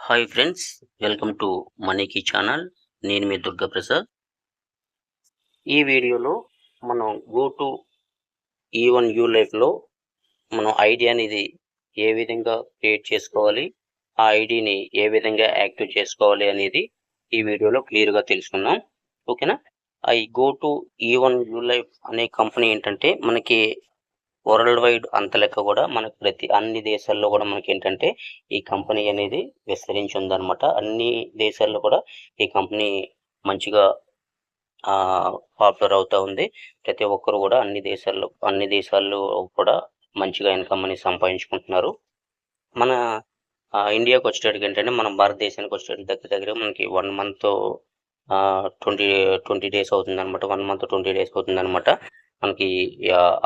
Hi friends, welcome to మనీకి channel. నేను మీ దుర్గా ప్రసాద్. ఈ వీడియోలో మనం గో టు ఈవన్ యూ లైఫ్లో మనం ఐడి అనేది ఏ విధంగా క్రియేట్ చేసుకోవాలి, ఆ ఐడిని ఏ విధంగా యాక్టివ్ చేసుకోవాలి అనేది ఈ వీడియోలో క్లియర్గా తెలుసుకుందాం. ఓకేనా? ఈ go to even you life అనే కంపెనీ ఏంటంటే మనకి వరల్డ్ వైడ్ అంత లెక్క కూడా మనకి అన్ని దేశాల్లో కూడా మనకి ఏంటంటే ఈ కంపెనీ అనేది విస్తరించి ఉందన్నమాట. అన్ని దేశాల్లో కూడా ఈ కంపెనీ మంచిగా పాపులర్ అవుతూ ఉంది. ప్రతి ఒక్కరు కూడా అన్ని దేశాల్లో కూడా మంచిగా ఇన్కమ్ అనేది సంపాదించుకుంటున్నారు. మన ఇండియాకి వచ్చేటట్టుగా ఏంటంటే మనం భారతదేశానికి వచ్చేటట్టు దగ్గర మనకి 1 మంత్ 20 డేస్ అవుతుంది అనమాట. 1 మంత్ 20 డేస్ అవుతుంది అనమాట. మనకి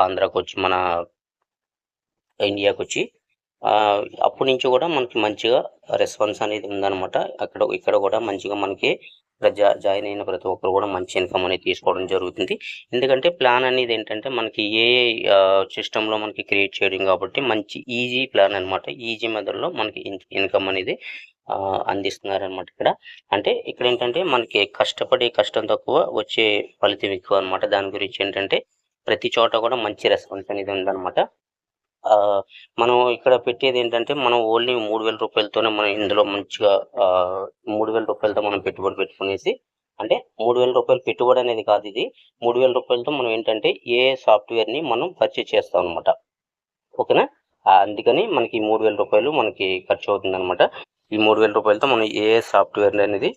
ఆంధ్రాకి వచ్చి మన ఇండియాకి వచ్చి అప్పటి నుంచి కూడా మనకి మంచిగా రెస్పాన్స్ అనేది ఉందన్నమాట. ఇక్కడ కూడా మంచిగా మనకి జాయిన్ అయిన ప్రతి ఒక్కరు కూడా మంచి ఇన్కమ్ అనేది తీసుకోవడం జరుగుతుంది. ఎందుకంటే ప్లాన్ అనేది ఏంటంటే మనకి ఏ సిస్టంలో మనకి క్రియేట్ చేయడం కాబట్టి మంచి ఈజీ ప్లాన్ అనమాట. ఈజీ మెథడ్లో మనకి ఇన్కమ్ అనేది అందిస్తున్నారనమాట. ఇక్కడ ఏంటంటే మనకి కష్టం తక్కువ, వచ్చే ఫలితం ఎక్కువ అనమాట. దాని గురించి ఏంటంటే ప్రతి చోట కూడా మంచి రెస్పాన్స్ అనేది ఉందన్నమాట. మనం ఇక్కడ పెట్టేది ఏంటంటే మనం ఓన్లీ 3,000 రూపాయలతోనే మనం ఇందులో మంచిగా 3,000 రూపాయలతో మనం పెట్టుబడి పెట్టుకునేసి, అంటే 3,000 రూపాయలు పెట్టుబడి అనేది కాదు, ఇది 3,000 రూపాయలతో మనం ఏంటంటే ఏ సాఫ్ట్వేర్ని మనం పర్చేజ్ చేస్తాం అనమాట. ఓకేనా? అందుకని మనకి 3,000 రూపాయలు మనకి ఖర్చు అవుతుంది అనమాట. ఈ 3,000 రూపాయలతో మనం ఏ సాఫ్ట్వేర్ అనేది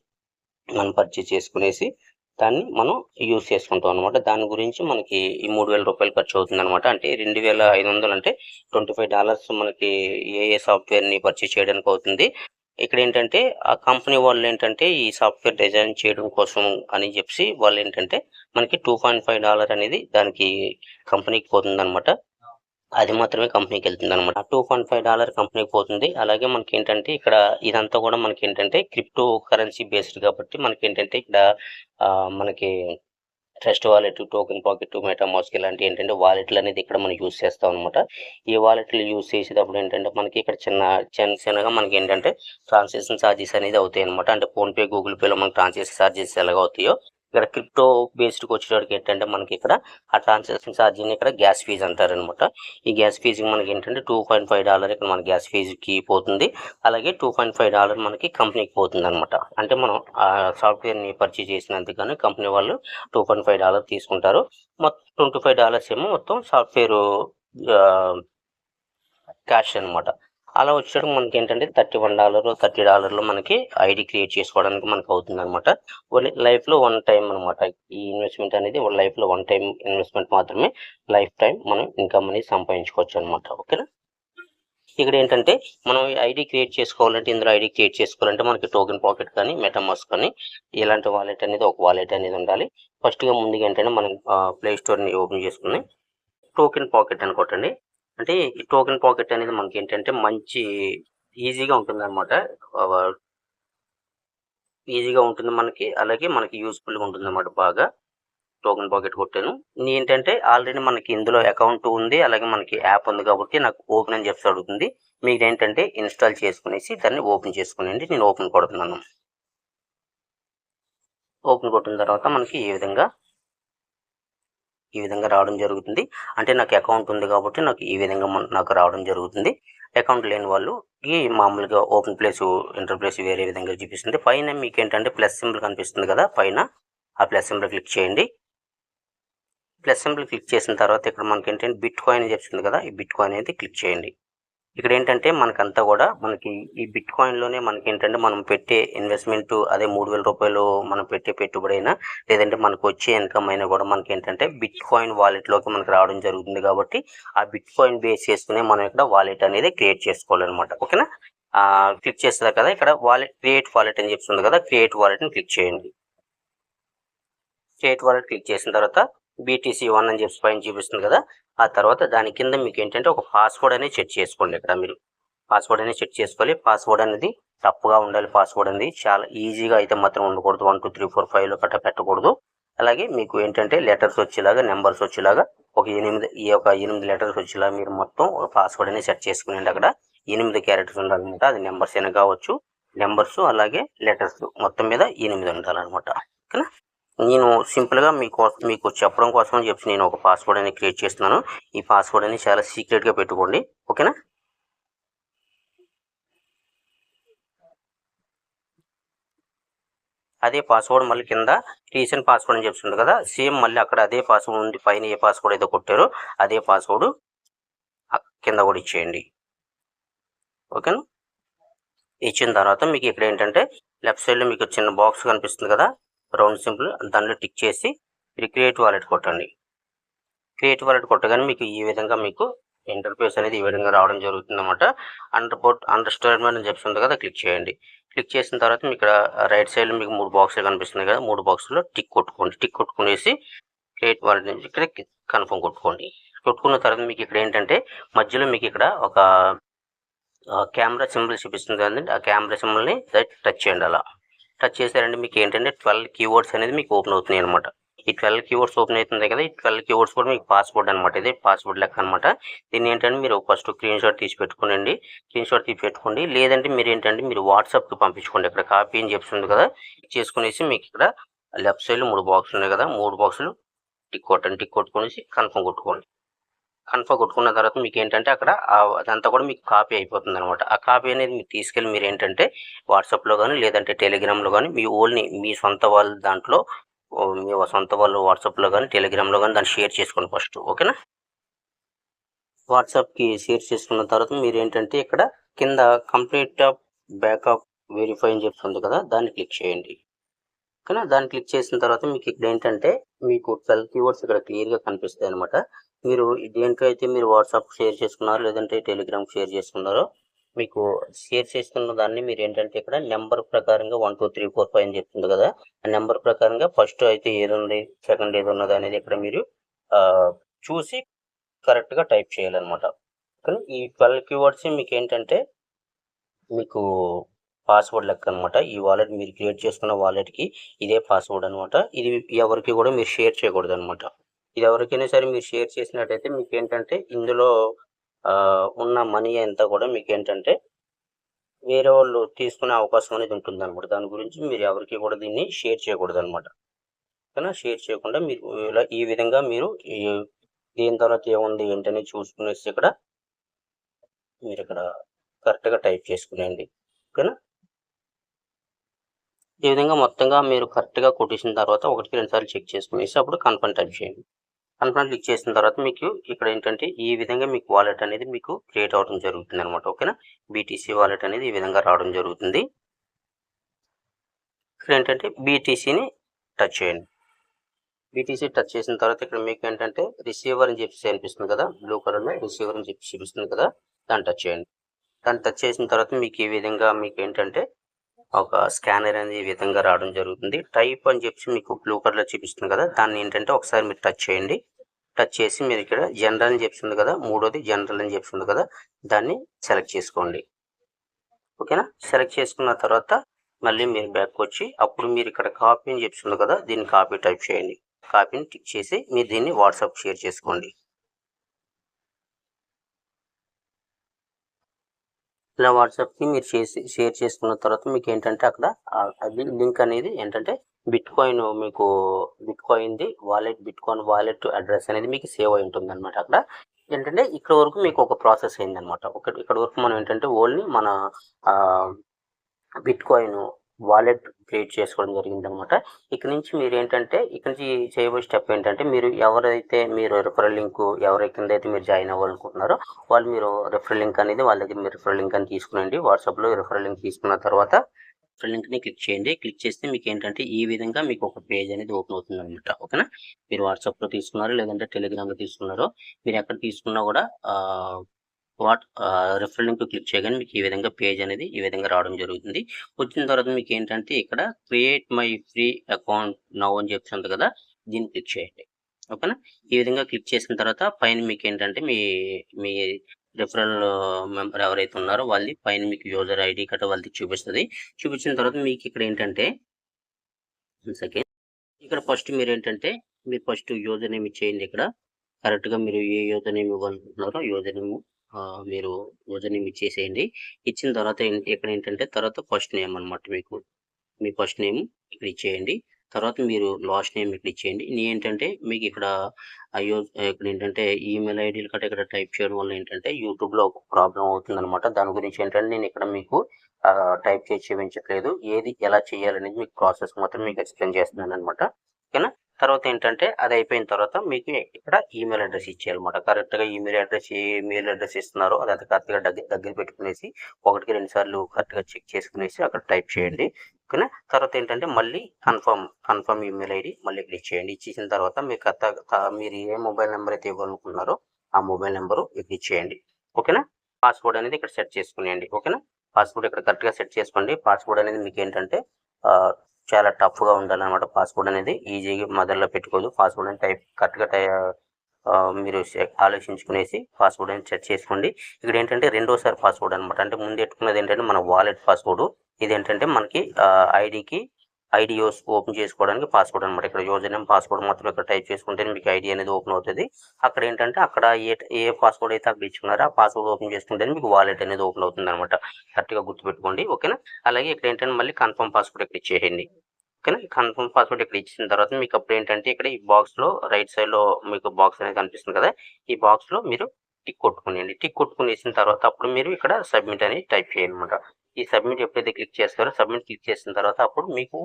మనం పర్చేజ్ చేసుకునేసి దాన్ని మనం యూజ్ చేసుకుంటాం అనమాట. దాని గురించి మనకి ఈ 3,000 రూపాయలు ఖర్చు అవుతుంది అనమాట. అంటే 2,500 అంటే $25 మనకి ఏ సాఫ్ట్వేర్ని పర్చేజ్ చేయడానికి అవుతుంది. ఇక్కడ ఏంటంటే ఆ కంపెనీ వాళ్ళు ఏంటంటే ఈ సాఫ్ట్వేర్ డిజైన్ చేయడం కోసం అని చెప్పి వాళ్ళు ఏంటంటే మనకి $2.5 అనేది దానికి కంపెనీకి పోతుంది అనమాట. అది మాత్రమే కంపెనీకి వెళ్తుంది అనమాట. $2.5 కంపెనీకి పోతుంది. అలాగే మనకి ఏంటంటే ఇక్కడ ఇదంతా కూడా మనకి ఏంటంటే క్రిప్టో కరెన్సీ బేస్డ్ కాబట్టి మనకి ఏంటంటే ఇక్కడ మనకి trust wallet, token pocket, MetaMask ఇలాంటి ఏంటంటే వాలెట్లు అనేది ఇక్కడ మనం యూజ్ చేస్తాం అనమాట. ఈ వాలెట్లు యూజ్ చేసేటప్పుడు ఏంటంటే మనకి ఇక్కడ చిన్నగా మనకి ఏంటంటే ట్రాన్సాక్షన్ ఛార్జెస్ అనేది అవుతాయి అనమాట. అంటే ఫోన్పే, గూగుల్ పేలో మనకి ట్రాన్సాక్షన్ ఛార్జెస్ ఎలాగ అవుతాయో ఇక్కడ క్రిప్టో బేస్డ్కి వచ్చేటప్పటికి ఏంటంటే మనకి ఇక్కడ ఆ ట్రాన్సాక్షన్ ఛార్జీని ఇక్కడ గ్యాస్ ఫీజు అంటారనమాట. ఈ గ్యాస్ ఫీజుకి మనకి ఏంటంటే $2.5 ఇక్కడ మన గ్యాస్ ఫీజుకి పోతుంది. అలాగే $2.5 మనకి కంపెనీకి పోతుంది అనమాట. అంటే మనం ఆ సాఫ్ట్వేర్ని పర్చేజ్ చేసినందుకని కంపెనీ వాళ్ళు $2.5 తీసుకుంటారు. మొత్తం $25 ఏమో మొత్తం సాఫ్ట్వేర్ క్యాష్ అనమాట. అలా వచ్చేటప్పుడు మనకి ఏంటంటే $30 మనకి ఐడి క్రియేట్ చేసుకోవడానికి మనకు అవుతుంది అనమాట. లైఫ్లో 1 టైం అనమాట. ఈ ఇన్వెస్ట్మెంట్ అనేది లైఫ్లో 1 టైం ఇన్వెస్ట్మెంట్ మాత్రమే. లైఫ్ టైం మనం ఇన్కమ్ అనేది సంపాదించుకోవచ్చు అనమాట. ఓకేనా? ఇక్కడ ఏంటంటే మనం ఐడి క్రియేట్ చేసుకోవాలంటే ఇందులో ఐడి క్రియేట్ చేసుకోవాలంటే మనకి టోకెన్ పాకెట్ కానీ, మెటామాస్క్ కానీ ఇలాంటి వాలెట్ అనేది ఒక వాలెట్ అనేది ఉండాలి. ఫస్ట్గా ముందుగా ఏంటంటే మనం ప్లే స్టోర్ని ఓపెన్ చేసుకుని టోకెన్ పాకెట్ అని కొట్టండి. అంటే ఈ టోకెన్ పాకెట్ అనేది మనకి ఏంటంటే మంచి ఈజీగా ఉంటుంది అనమాట. ఈజీగా ఉంటుంది మనకి, అలాగే మనకి యూస్ఫుల్గా ఉంటుంది అనమాట. బాగా టోకెన్ పాకెట్ కొట్టాను. ఏంటంటే ఆల్రెడీ మనకి ఇందులో అకౌంట్ ఉంది, అలాగే మనకి యాప్ ఉంది కాబట్టి నాకు ఓపెన్ అని చెప్పి అడుగుతుంది. మీకు ఏంటంటే ఇన్స్టాల్ చేసుకునేసి దాన్ని ఓపెన్ చేసుకునేయండి. నేను ఓపెన్ కొడుతున్నాను. ఓపెన్ కొట్టిన తర్వాత మనకి ఈ విధంగా రావడం జరుగుతుంది. అంటే నాకు అకౌంట్ ఉంది కాబట్టి నాకు ఈ విధంగా నాకు రావడం జరుగుతుంది. అకౌంట్ లేని వాళ్ళు ఈ మామూలుగా ఓపెన్ ప్లేస్, ఎంటర్ ప్లేస్ వేరే విధంగా చూపిస్తుంది. పైన మీకు ఏంటంటే ప్లస్ సింబల్ కనిపిస్తుంది కదా, పైన ఆ ప్లస్ సింబల్ క్లిక్ చేయండి. ప్లస్ సింబల్ క్లిక్ చేసిన తర్వాత ఇక్కడ మనకి ఏంటంటే బిట్ కాయిన్ అని చెప్తుంది కదా, ఈ బిట్ కాయిన్ అనేది క్లిక్ చేయండి. ఇక్కడ ఏంటంటే మనకంతా కూడా మనకి ఈ బిట్ కాయిన్లోనే మనకి ఏంటంటే మనం పెట్టే ఇన్వెస్ట్మెంట్ అదే 3,000 రూపాయలు మనం పెట్టే పెట్టుబడి అయినా, లేదంటే మనకు వచ్చే ఇన్కమ్ అయినా కూడా మనకి ఏంటంటే బిట్ కాయిన్ వాలెట్లోకి మనకి రావడం జరుగుతుంది. కాబట్టి ఆ బిట్ కాయిన్ బేస్ చేసుకునే మనం ఇక్కడ వాలెట్ అనేది క్రియేట్ చేసుకోవాలన్నమాట. ఓకేనా? క్లిక్ చేస్తారు కదా, ఇక్కడ క్రియేట్ వాలెట్ అని చెప్తుంది కదా, క్రియేట్ వాలెట్ని క్లిక్ చేయండి. క్రియేట్ వాలెట్ క్లిక్ చేసిన తర్వాత BTC1 అని చెప్పి పైన చూపిస్తుంది కదా, ఆ తర్వాత దాని కింద మీకు ఏంటంటే ఒక పాస్వర్డ్ అనేది సెట్ చేసుకోండి. ఇక్కడ మీరు పాస్వర్డ్ అనేది సెట్ చేసుకోవాలి. పాస్వర్డ్ అనేది తప్పుగా ఉండాలి. పాస్వర్డ్ అనేది చాలా ఈజీగా అయితే మాత్రం ఉండకూడదు. 1 2 3 4 5 గట్రా పెట్టకూడదు. అలాగే మీకు ఏంటంటే లెటర్స్ వచ్చేలాగా, నెంబర్స్ వచ్చేలాగా ఒక 8 లెటర్స్ వచ్చేలా మీరు మొత్తం ఒక పాస్వర్డ్ అనేది సెట్ చేసుకునేయండి. అక్కడ 8 క్యారెక్టర్స్ ఉండాలన్నమాట. అది నెంబర్స్ అయినా కావచ్చు, నెంబర్స్ అలాగే లెటర్స్ మొత్తం మీద 8 ఉండాలన్నమాట. ఓకేనా. నేను సింపుల్గా మీకు చెప్పడం కోసం అని చెప్పి నేను ఒక పాస్వర్డ్ అనేది క్రియేట్ చేస్తున్నాను. ఈ పాస్వర్డ్ అనేది చాలా సీక్రెట్గా పెట్టుకోండి. ఓకేనా. అదే పాస్వర్డ్ మళ్ళీ కింద రీసెంట్ పాస్వర్డ్ అని చెప్తుంది కదా, సేమ్ మళ్ళీ అక్కడ అదే పాస్వర్డ్ ఉంది. పైన ఏ పాస్వర్డ్ అయితే కొట్టారో అదే పాస్వర్డ్ కింద కూడా ఇచ్చేయండి. ఓకేనా. ఇచ్చిన తర్వాత మీకు ఇక్కడ ఏంటంటే లెఫ్ట్ సైడ్లో మీకు చిన్న బాక్స్ కనిపిస్తుంది కదా, రౌండ్ సింపుల్, దానిలో టిక్ చేసి మీరు క్రియేట్ వాలెట్ కొట్టండి. క్రియేట్ వాలెట్ కొట్టగానే మీకు ఈ విధంగా మీకు ఇంటర్ఫేస్ అనేది ఈ విధంగా రావడం జరుగుతుంది అనమాట. అండర్స్టాండ్మెంట్ అని చెప్తుంది కదా, క్లిక్ చేయండి. క్లిక్ చేసిన తర్వాత మీకు ఇక్కడ రైట్ సైడ్లో మీకు 3 బాక్సులు కనిపిస్తున్నాయి కదా, 3 బాక్సుల్లో టిక్ కొట్టుకోండి. టిక్ కొట్టుకునేసి క్రియేట్ వాలెట్ నుంచి ఇక్కడ కన్ఫర్మ్ కొట్టుకోండి. కొట్టుకున్న తర్వాత మీకు ఇక్కడ ఏంటంటే మధ్యలో మీకు ఇక్కడ ఒక కెమెరా సింబల్ చూపిస్తుంది కదండి, ఆ కెమెరా సింబల్ని టచ్ చేయండి. అలా టచ్ చేశారంటే మీకు ఏంటంటే 12 కీవర్డ్స్ అనేది మీకు ఓపెన్ అవుతున్నాయి అనమాట. ఈ 12 కీవర్డ్స్ ఓపెన్ అవుతుంది కదా, ఈ 12 కీవర్డ్స్ కూడా మీకు పాస్వర్డ్ అనమాట. ఇది పాస్వర్డ్ లెక్క అనమాట. దీన్ని ఏంటంటే మీరు ఫస్ట్ స్క్రీన్ షాట్ తీసి పెట్టుకోండి. స్క్రీన్ షాట్ తీసి పెట్టుకోండి. లేదంటే మీరు ఏంటంటే మీరు వాట్సాప్కి పంపించుకోండి. ఇక్కడ కాపీ అని చెప్తుంది కదా, చేసుకునేసి మీకు ఇక్కడ లెఫ్ట్ సైడ్లో 3 బాక్సులు ఉన్నాయి కదా, 3 బాక్సులు టిక్ కొట్టండి. టిక్ కొట్టుకునేసి కన్ఫర్మ్ కొట్టుకోండి. కన్ఫర్మ్ కొట్టుకున్న తర్వాత మీకు ఏంటంటే అక్కడ అదంతా కూడా మీకు కాపీ అయిపోతుంది అనమాట. ఆ కాపీ అనేది మీరు తీసుకెళ్ళి మీరు ఏంటంటే వాట్సాప్లో కానీ లేదంటే టెలిగ్రామ్లో కానీ మీ సొంత వాళ్ళ దాంట్లో మీ సొంత వాళ్ళు వాట్సాప్లో కానీ టెలిగ్రామ్లో కానీ దాన్ని షేర్ చేసుకోండి ఫస్ట్. ఓకేనా. వాట్సాప్కి షేర్ చేసుకున్న తర్వాత మీరు ఏంటంటే ఇక్కడ కింద కంప్లీట్ బ్యాకప్ వెరిఫై అని చెప్తుంది కదా, దాన్ని క్లిక్ చేయండి. ఓకేనా. దాన్ని క్లిక్ చేసిన తర్వాత మీకు ఇక్కడ ఏంటంటే మీకు 12 కీవర్డ్స్ ఇక్కడ క్లియర్గా కనిపిస్తాయి అనమాట. మీరు దేనికైతే మీరు వాట్సాప్ షేర్ చేసుకున్నారో లేదంటే టెలిగ్రామ్ షేర్ చేసుకున్నారో మీకు షేర్ చేసుకున్న దాన్ని మీరు ఏంటంటే ఇక్కడ నెంబర్ ప్రకారంగా 1 2 3 4 5 అని చెప్తుంది కదా, ఆ నెంబర్ ప్రకారంగా ఫస్ట్ అయితే ఏది ఉంది, సెకండ్ ఏది ఉన్నది అనేది ఇక్కడ మీరు చూసి కరెక్ట్గా టైప్ చేయాలన్నమాట. కానీ ఈ 12 కీవర్డ్స్ మీకు ఏంటంటే మీకు పాస్వర్డ్ లెక్క అనమాట. ఈ వాలెట్ మీరు క్రియేట్ చేసుకున్న వాలెట్కి ఇదే పాస్వర్డ్ అనమాట. ఇది ఎవరికి కూడా మీరు షేర్ చేయకూడదు అనమాట. ఇది ఎవరికైనా సరే మీరు షేర్ చేసినట్టయితే మీకు ఏంటంటే ఇందులో ఉన్న మనీ అంతా కూడా మీకు ఏంటంటే వేరే వాళ్ళు తీసుకునే అవకాశం అనేది ఉంటుంది అనమాట. దాని గురించి మీరు ఎవరికి కూడా దీన్ని షేర్ చేయకూడదు అనమాట. కానీ షేర్ చేయకుండా మీరు ఇలా ఈ విధంగా మీరు దీని తర్వాత ఏముంది ఏంటనే చూసుకునేసి ఇక్కడ మీరు ఇక్కడ కరెక్ట్గా టైప్ చేసుకునేయండి. ఓకేనా. ఈ విధంగా మొత్తంగా మీరు కరెక్ట్గా కొట్టేసిన తర్వాత 1కి 2 సార్లు చెక్ చేసుకునేసి అప్పుడు కన్ఫర్మ్ టైప్ చేయండి. కన్ఫర్మ్ క్లిక్ చేసిన తర్వాత మీకు ఇక్కడ ఏంటంటే ఈ విధంగా మీకు వాలెట్ అనేది మీకు క్రియేట్ అవ్వడం జరుగుతుంది అనమాట. ఓకేనా. బీటీసీ వాలెట్ అనేది ఈ విధంగా రావడం జరుగుతుంది. ఇక్కడ ఏంటంటే బీటీసీని టచ్ చేయండి. బీటీసీ టచ్ చేసిన తర్వాత ఇక్కడ మీకు ఏంటంటే రిసీవర్ అని చెప్పి అనిపిస్తుంది కదా, బ్లూ కలర్లో రిసీవర్ అని చెప్పి చూపిస్తుంది కదా, దాన్ని టచ్ చేయండి. దాన్ని టచ్ చేసిన తర్వాత మీకు ఈ విధంగా మీకు ఏంటంటే ఒక స్కానర్ అనేది ఈ విధంగా రావడం జరుగుతుంది. టైప్ అని చెప్పి మీకు బ్లూ కలర్లో చూపిస్తుంది కదా, దాన్ని ఏంటంటే ఒకసారి మీరు టచ్ చేయండి. టచ్ చేసి మీరు ఇక్కడ జనరల్ అని చెప్తుంది కదా, మూడోది జనరల్ అని చెప్తుంది కదా, దాన్ని సెలెక్ట్ చేసుకోండి. ఓకేనా. సెలెక్ట్ చేసుకున్న తర్వాత మళ్ళీ మీరు బ్యాక్ వచ్చి అప్పుడు మీరు ఇక్కడ కాపీ అని చెప్తుంది కదా, దీన్ని కాపీ టైప్ చేయండి. కాపీని టిక్ చేసి మీరు దీన్ని వాట్సాప్ షేర్ చేసుకోండి. ఇలా వాట్సాప్కి మీరు షేర్ చేసుకున్న తర్వాత మీకు ఏంటంటే అక్కడ అది లింక్ అనేది ఏంటంటే బిట్కాయిన్ది బిట్కాయిన్ వాలెట్ అడ్రస్ అనేది మీకు సేవ్ అయి ఉంటుంది అనమాట. అక్కడ ఏంటంటే ఇక్కడ వరకు మీకు ఒక ప్రాసెస్ అయింది అనమాట. ఇక్కడ వరకు మనం ఏంటంటే ఓన్లీ మన బిట్కాయిన్ వాలెట్ క్రియేట్ చేసుకోవడం జరిగింది అనమాట. ఇక్కడ నుంచి మీరు ఏంటంటే ఇక్కడ నుంచి చేయబోయే స్టెప్ ఏంటంటే మీరు రిఫరల్ లింక్ కిందైతే మీరు జాయిన్ అవ్వాలనుకుంటున్నారో వాళ్ళు మీరు రిఫరల్ లింక్ అనేది వాళ్ళ దగ్గర మీరు రిఫరల్ లింక్ అని తీసుకునండి. వాట్సాప్లో రిఫరల్ లింక్ తీసుకున్న తర్వాత రిఫరల్ లింక్ని క్లిక్ చేయండి. క్లిక్ చేస్తే మీకు ఏంటంటే ఈ విధంగా మీకు ఒక పేజ్ అనేది ఓపెన్ అవుతుంది అనమాట. ఓకేనా. మీరు వాట్సాప్లో తీసుకున్నారో లేదంటే టెలిగ్రామ్లో తీసుకున్నారో మీరు ఎక్కడ తీసుకున్నా కూడా రిఫరల్ లింక్ క్లిక్ చేయగానే మీకు ఈ విధంగా పేజ్ అనేది ఈ విధంగా రావడం జరుగుతుంది. వచ్చిన తర్వాత మీకు ఏంటంటే ఇక్కడ create my free account now అని చెప్తుంది కదా, దీన్ని క్లిక్ చేయండి. ఓకేనా. ఈ విధంగా క్లిక్ చేసిన తర్వాత పైన మీకు ఏంటంటే మీ రిఫరల్ మెంబర్ ఎవరైతే ఉన్నారో వాళ్ళది పైన మీకు యూజర్ ఐడి కట్ట వాళ్ళది చూపిస్తుంది. చూపించిన తర్వాత మీకు ఇక్కడ ఏంటంటే సెకండ్ ఇక్కడ ఫస్ట్ మీరు ఫస్ట్ యూజర్ నేమ్ ఇచ్చేయండి. ఇక్కడ కరెక్ట్గా మీరు ఏ యూజర్ నేమ్ ఇవ్వాలనుకుంటున్నారో యూజర్ నేమ్ మీరు యూజర్ నేమ్ ఇచ్చేసేయండి. ఇచ్చిన తర్వాత ఇక్కడ ఏంటంటే తర్వాత ఫస్ట్ నేమ్ అనమాట మీకు. మీ ఫస్ట్ నేమ్ ఇక్కడ ఇచ్చేయండి. తర్వాత మీరు లాస్ట్ నేమ్ ఇక్కడ ఇచ్చేయండి. ఏంటంటే మీకు ఇక్కడ ఇక్కడ ఏంటంటే ఈమెయిల్ ఐడీలు గట్టా ఇక్కడ టైప్ చేయడం వల్ల ఏంటంటే యూట్యూబ్‌లో ఒక ప్రాబ్లమ్ అవుతుందనమాట. దాని గురించి ఏంటంటే నేను ఇక్కడ మీకు టైప్ చేసి చూపించట్లేదు. ఏది ఎలా చేయాలనేది మీకు ప్రాసెస్ మాత్రం మీకు ఎక్స్‌ప్లెయిన్ చేస్తున్నాననమాట. ఓకేనా? తర్వాత ఏంటంటే అది అయిపోయిన తర్వాత మీకు ఇక్కడ ఈమెయిల్ అడ్రెస్ ఇచ్చేయాలన్నమాట. కరెక్ట్‌గా ఏ ఈమెయిల్ అడ్రెస్ ఇస్తున్నారో అదంతా కరెక్ట్‌గా దగ్గర పెట్టుకునేసి 1కి 2 సార్లు కరెక్ట్‌గా చెక్ చేసుకునేసి అక్కడ టైప్ చేయండి. ఓకేనా? తర్వాత ఏంటంటే మళ్ళీ కన్ఫర్మ్ ఈమెయిల్ ఐడీ మళ్ళీ ఇక్కడ ఇచ్చేయండి. ఇచ్చేసిన తర్వాత మీరు ఏ మొబైల్ నెంబర్ అయితే ఇవ్వాలనుకుంటున్నారో ఆ మొబైల్ నెంబరు ఇక్కడ ఇచ్చేయండి. ఓకేనా? పాస్‌వర్డ్ అనేది ఇక్కడ సెట్ చేసుకునేయండి. ఓకేనా? పాస్‌వర్డ్ ఇక్కడ కరెక్ట్‌గా సెట్ చేసుకోండి. పాస్‌వర్డ్ అనేది మీకేంటంటే చాలా టఫ్‌గా ఉండాలనమాట. పాస్‌వర్డ్ అనేది ఈజీగా మదర్‌లో పెట్టుకోదు. పాస్‌వర్డ్ అనేది కరెక్ట్‌గా మీరు ఆలోచించుకునేసి పాస్‌వర్డ్ అనేది సెట్ చేసుకోండి. ఇక్కడ ఏంటంటే రెండోసారి పాస్‌వర్డ్ అనమాట. అంటే ముందు పెట్టుకున్నది ఏంటంటే మన వాలెట్ పాస్‌వర్డ్. ఇదేంటంటే మనకి ఐడీ ఓపెన్ చేసుకోవడానికి పాస్‌వర్డ్ అనమాట. ఇక్కడ యూజర్ నేమ్, పాస్‌వర్డ్ మాత్రం ఇక్కడ టైప్ చేసుకుంటేనే మీకు ఐడీ అనేది ఓపెన్ అవుతది. అక్కడ ఏంటంటే అక్కడ ఏ పాస్‌వర్డ్ అయితే అక్కడ ఇచ్చుకున్నారో ఆ పాస్‌వర్డ్ ఓపెన్ చేసుకుంటేనే మీకు వాలెట్ అనేది ఓపెన్ అవుతుందనమాట. కరెక్ట్‌గా గుర్తుపెట్టుకోండి. ఓకేనా? అలాగే ఇక్కడ ఏంటంటే మళ్ళీ కన్ఫర్మ్ పాస్‌వర్డ్ ఇక్కడ ఇచ్చేయండి. ఓకేనా? కన్ఫర్మ్ పాస్‌వర్డ్ ఇక్కడ ఇచ్చిన తర్వాత మీకు అప్పుడు ఏంటంటే ఇక్కడ ఈ బాక్స్‌లో రైట్ సైడ్‌లో మీకు బాక్స్ అనేది కనిపిస్తుంది కదా! ఈ బాక్స్‌లో మీరు టిక్ కొట్టుకునేయండి. టిక్ కొట్టుకునేసిన తర్వాత అప్పుడు మీరు ఇక్కడ సబ్మిట్ అని టైప్ చేయాలన్నమాట. ఈ సబ్మిట్ ఎప్పుడైతే క్లిక్ చేస్తారో సబ్మిట్ క్లిక్ చేసిన తర్వాత అప్పుడు మీకు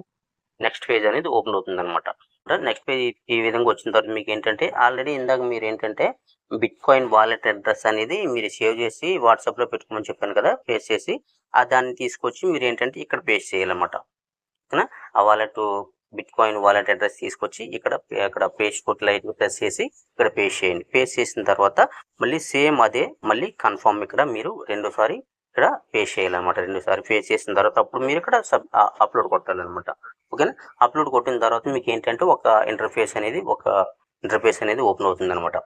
నెక్స్ట్ పేజ్ అనేది ఓపెన్ అవుతుందనమాట. నెక్స్ట్ పేజ్ ఈ విధంగా వచ్చిన తర్వాత మీకేంటంటే ఆల్రెడీ ఇందాక మీరేంటంటే బిట్‌కాయిన్ వాలెట్ అడ్రెస్ అనేది మీరు సేవ్ చేసి వాట్సాప్‌లో పెట్టుకోమని చెప్పాను కదా! పేస్ట్ చేసి దాన్ని తీసుకొచ్చి మీరేంటంటే ఇక్కడ పేస్ట్ చేయాలన్నమాట. ఓకేనా? ఆ బిట్‌కాయిన్ వాలెట్ అడ్రెస్ తీసుకొచ్చి ఇక్కడ పేస్ట్ కొట్టి లైట్‌గా ప్రెస్ చేసి ఇక్కడ పేస్ట్ చేయండి. పేస్ట్ చేసిన తర్వాత మళ్ళీ సేమ్ అదే మళ్ళీ కన్ఫర్మ్ ఇక్కడ మీరు రెండోసారి ఇక్కడ పేస్ట్ చేయాలన్నమాట. రెండోసారి పేస్ట్ చేసిన తర్వాత అప్పుడు మీరు ఇక్కడ అప్‌లోడ్ కొట్టాలన్నమాట. ఓకేనా? అప్‌లోడ్ కొట్టిన తర్వాత మీకేంటంటే ఒక ఇంటర్ఫేస్ అనేది ఓపెన్ అవుతుందన్నమాట.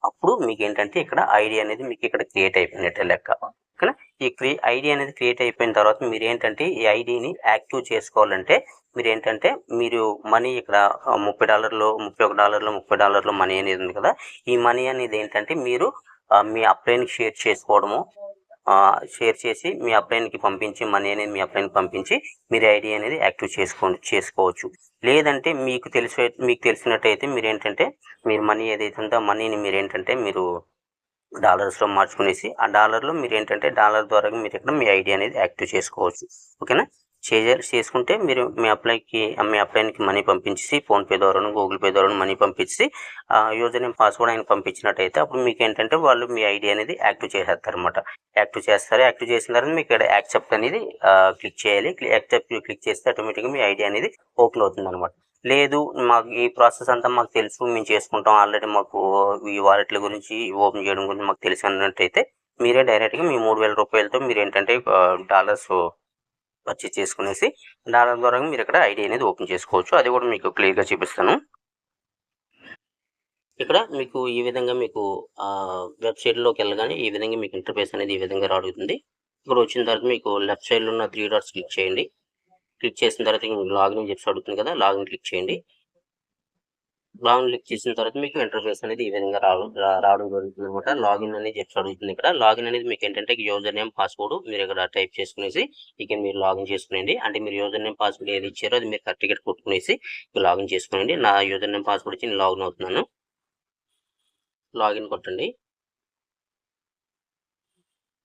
అప్పుడు మీకేంటంటే ఇక్కడ ఐడీ అనేది మీకు ఇక్కడ క్రియేట్ అయిపోయినట్టే లెక్క. ఓకేనా? ఐడీ అనేది క్రియేట్ అయిపోయిన తర్వాత మీరేంటంటే ఈ ఐడీని యాక్టివ్ చేసుకోవాలంటే మీరేంటంటే మీరు మనీ ఇక్కడ $30, $31, $30 మనీ అనేది ఉంది కదా! ఈ మనీ అనేది ఏంటంటే మీరు మీ అప్లైన్‌కి షేర్ చేసి మీ అప్లైన్‌కి పంపించి మనీ అనేది మీ అప్లైన్‌కి పంపించి మీరు ఐడీ అనేది యాక్టివ్ చేసుకోవచ్చు. లేదంటే మీకు తెలిసినట్టయితే మీరేంటంటే మీరు మనీ ఏదైతే ఉందో ఆ మనీని మీరు డాలర్స్‌లో మార్చుకునేసి ఆ డాలర్‌లో మీరేంటంటే డాలర్ ద్వారా మీరు ఇక్కడ మీ ఐడీ అనేది యాక్టివ్ చేసుకోవచ్చు. ఓకేనా? చేసుకుంటే మీరు మీ అప్లైన్‌కి మనీ పంపించేసి ఫోన్‌పే ద్వారాను, గూగుల్ పే ద్వారాను మనీ పంపించి యూజర్ నేమ్, పాస్‌వర్డ్ ఆయనకి పంపించినట్టయితే అప్పుడు మీకేంటంటే వాళ్ళు మీ ఐడీ అనేది యాక్టివ్ చేసేస్తారనమాట. యాక్టివ్ చేసిన తర్వాత మీకు ఇక్కడ యాక్సెప్ట్ అనేది క్లిక్ చేయాలి. యాక్సెప్ట్ క్లిక్ చేస్తే ఆటోమేటిక్‌గా మీ ఐడీ అనేది ఓపెన్ అవుతుందనమాట. లేదు మాకు ఈ ప్రాసెస్ అంతా మాకు తెలుసు, మేము చేసుకుంటాం. ఆల్రెడీ మాకు ఈ వాలెట్ల గురించి ఓపెన్ చేయడం గురించి మాకు తెలుసు అన్నట్టయితే మీరే డైరెక్ట్‌గా మీ $3000తో మీరేంటంటే డాలర్స్ పర్చేజ్ చేసుకునేసి డాలర్ ద్వారా మీరిక్కడ ఐడీ అనేది ఓపెన్ చేసుకోవచ్చు. అది కూడా మీకు క్లియర్‌గా చూపిస్తాను. ఇక్కడ మీకు ఈ విధంగా మీకు వెబ్‌సైట్‌లోకెళ్ళగానే ఈ విధంగా మీకు ఇంటర్ఫేస్ అనేది ఈ విధంగా అడుగుతుంది. ఇక్కడ వచ్చిన తర్వాత మీకు లెఫ్ట్ సైడ్‌లో ఉన్న 3 డాట్స్ క్లిక్ చేయండి. క్లిక్ చేసిన తర్వాత లాగిన్ అని చెప్పేసి అడుగుతుంది కదా! లాగిన్ క్లిక్ చేయండి. లాగిన్ క్లిక్ చేసిన తర్వాత మీకు ఇంటర్ఫేస్ అనేది ఈ విధంగా రావడం జరుగుతుందనమాట. లాగిన్ అని చెప్పి అడుగుతుంది ఇక్కడ. లాగిన్ అనేది మీకేంటంటే యూజర్ నేమ్, పాస్‌వర్డ్ మీరు ఇక్కడ టైప్ చేసుకునేసి ఇక మీరు లాగిన్ చేసుకునేయండి. అంటే మీరు యూజర్ నేమ్, పాస్‌వర్డ్ ఏది ఇచ్చారో అది మీరు కరెక్ట్‌గా కొట్టుకునేసి లాగిన్ చేసుకునేయండి. నా యూజర్ నేమ్, పాస్‌వర్డ్ ఇచ్చి నేను లాగిన్ అవుతున్నాను. లాగిన్ కొట్టండి.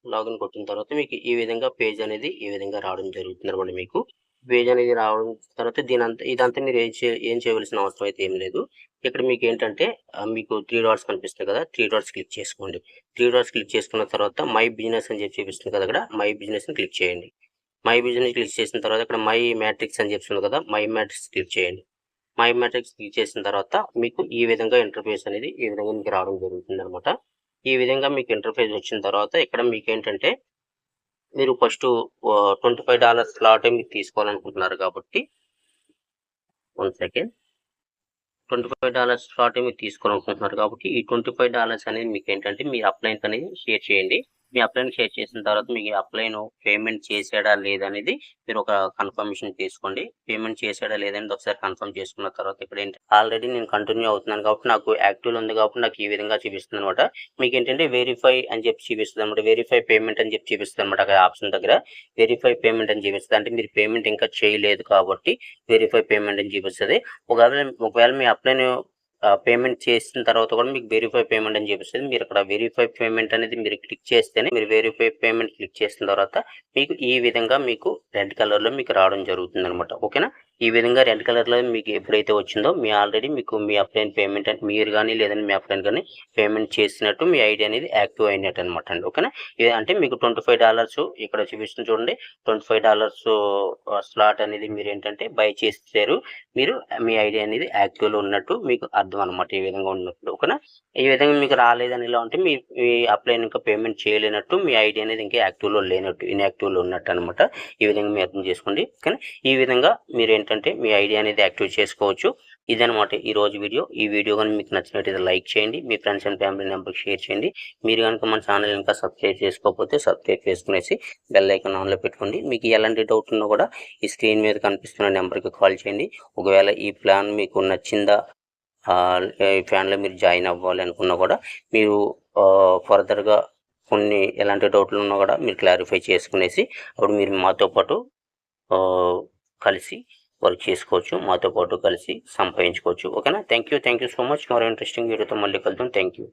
లాగిన్ కొట్టిన తర్వాత మీకు ఈ విధంగా పేజ్ అనేది ఈ విధంగా రావడం జరుగుతుందనమాట మీకు. పేజ్ అనేది రావడం తర్వాత ఇదంతా మీరు ఏం చేయవలసిన అవసరం అయితే ఏం లేదు. ఇక్కడ మీకేంటంటే మీకు 3 డాట్స్ కనిపిస్తాయి కదా! 3 డాట్స్ క్లిక్ చేసుకోండి. 3 డాట్స్ క్లిక్ చేసుకున్న తర్వాత మై బిజినెస్ అని చెప్పి చూపిస్తుంది కదా! ఇక్కడ మై బిజినెస్‌ని క్లిక్ చేయండి. మై బిజినెస్ క్లిక్ చేసిన తర్వాత ఇక్కడ మై మ్యాట్రిక్స్ అని చెప్పి ఉంది కదా! మై మ్యాట్రిక్స్ క్లిక్ చేయండి. మై మ్యాట్రిక్స్ క్లిక్ చేసిన తర్వాత మీకు ఈ విధంగా ఇంటర్ఫేస్ అనేది ఈ విధంగా మీకు రావడం జరుగుతుందనమాట. ఈ విధంగా మీకు ఇంటర్ఫేస్ వచ్చిన తర్వాత ఇక్కడ మీకేంటంటే మీరు ఫస్టు $25 స్లాటే మీరు తీసుకోవాలనుకుంటున్నారు కాబట్టి 1 సెకండ్. $25 స్లాటే మీరు తీసుకోవాలనుకుంటున్నారు కాబట్టి ఈ $25 అనేది మీకేంటంటే మీ అప్లైన్‌కి అనేది షేర్ చేయండి. మీ అప్లైని షేర్ చేసిన తర్వాత మీకు అప్లైను పేమెంట్ చేసాడా లేదనేది మీరు ఒక కన్ఫర్మేషన్ తీసుకోండి. పేమెంట్ చేసాడా లేదనేది ఒకసారి కన్ఫర్మ్ చేసుకున్న తర్వాత ఇక్కడ ఆల్రెడీ నేను కంటిన్యూ అవుతున్నాను కాబట్టి నాకు యాక్టివ్‌లో ఉంది కాబట్టి నాకు ఈ విధంగా చూపిస్తుందనమాట. మీకేంటంటే వెరిఫై అని చెప్పి చూపిస్తదనమాట. వెరిఫై పేమెంట్ అని చెప్పి చూపిస్తదనమాట. అక్కడ ఆప్షన్ దగ్గర వెరిఫై పేమెంట్ అని చూపిస్తది. అంటే మీరు పేమెంట్ ఇంకా చేయలేదు కాబట్టి వెరిఫై పేమెంట్ అని చూపిస్తది. ఒకవేళ మీ అప్లైను పేమెంట్ చేసిన తర్వాత కూడా మీకు వెరిఫై పేమెంట్ అని చూపిస్తది. మీరు అక్కడ వెరిఫై పేమెంట్ అనేది మీరు క్లిక్ చేస్తేనే మీరు వెరిఫై పేమెంట్ క్లిక్ చేసిన తర్వాత మీకు ఈ విధంగా మీకు రెడ్ కలర్‌లో మీకు రావడం జరుగుతుందనమాట. ఓకేనా? ఈ విధంగా రెడ్ కలర్‌లో మీకు ఎప్పుడైతే వచ్చిందో మీకు మీ అప్లైన్ పేమెంట్ అంటే మీరు గానీ లేదంటే మీ అప్లైన్ గానీ పేమెంట్ చేసినట్టు మీ ఐడీ అనేది యాక్టివ్ అయినట్టు అనమాట అండి. ఓకేనా? అంటే మీకు $25 ఇక్కడ చూపిస్తుంది చూడండి. $25 స్లాట్ అనేది మీరేంటంటే బై చేసేసారు. మీరు మీ ఐడీ అనేది యాక్టివ్‌లో ఉన్నట్టు మీకు అర్థం అనమాట. ఈ విధంగా ఉన్నప్పుడు. ఓకేనా? ఈ విధంగా మీకు రాలేదని ఇలా ఉంటే మీ అప్లైన్ ఇంకా పేమెంట్ చేయలేనట్టు, మీ ఐడీ అనేది ఇంకా యాక్టివ్‌లో లేనట్టు, ఇన్‌యాక్టివ్‌లో ఉన్నట్టు అనమాట. ఈ విధంగా మీరు అర్థం చేసుకోండి. ఓకేనా? ఈ విధంగా మీరేంటంటే మీ ఐడీ అనేది యాక్టివ్ చేసుకోవచ్చు. ఇదనమాట ఈరోజు వీడియో. ఈ వీడియో గాని మీకు నచ్చినట్టయితే లైక్ చేయండి. మీ ఫ్రెండ్స్ అండ్ ఫ్యామిలీ మెంబర్స్‌కి షేర్ చేయండి. మీరు గనుక మన ఛానల్ ఇంకా సబ్స్క్రైబ్ చేసుకోకపోతే సబ్స్క్రైబ్ చేసుకునేసి బెల్ ఐకాన్ ఆన్‌లో పెట్టుకోండి. మీకు ఎలాంటి డౌట్ ఉన్నా కూడా ఈ స్క్రీన్ మీద కనిపిస్తున్న నెంబర్‌కి కాల్ చేయండి. ఒకవేళ ఈ ప్లాన్ మీకు నచ్చిందా, ఈ ప్లాన్‌లో మీరు జాయిన్ అవ్వాలి అనుకున్నా కూడా మీరు ఫర్దర్‌గా కొన్ని ఎలాంటి డౌట్లు ఉన్నా కూడా మీరు క్లారిఫై చేసుకునేసి అప్పుడు మీరు మాతో పాటు కలిసి వర్క్ చేసుకోవచ్చు. మాతో పాటు కలిసి సంపాదించుకోవచ్చు. ఓకేనా? Thank you so much. మరో ఇంట్రెస్టింగ్ వీడియోతో మళ్ళీ కలుద్దాం. Thank you.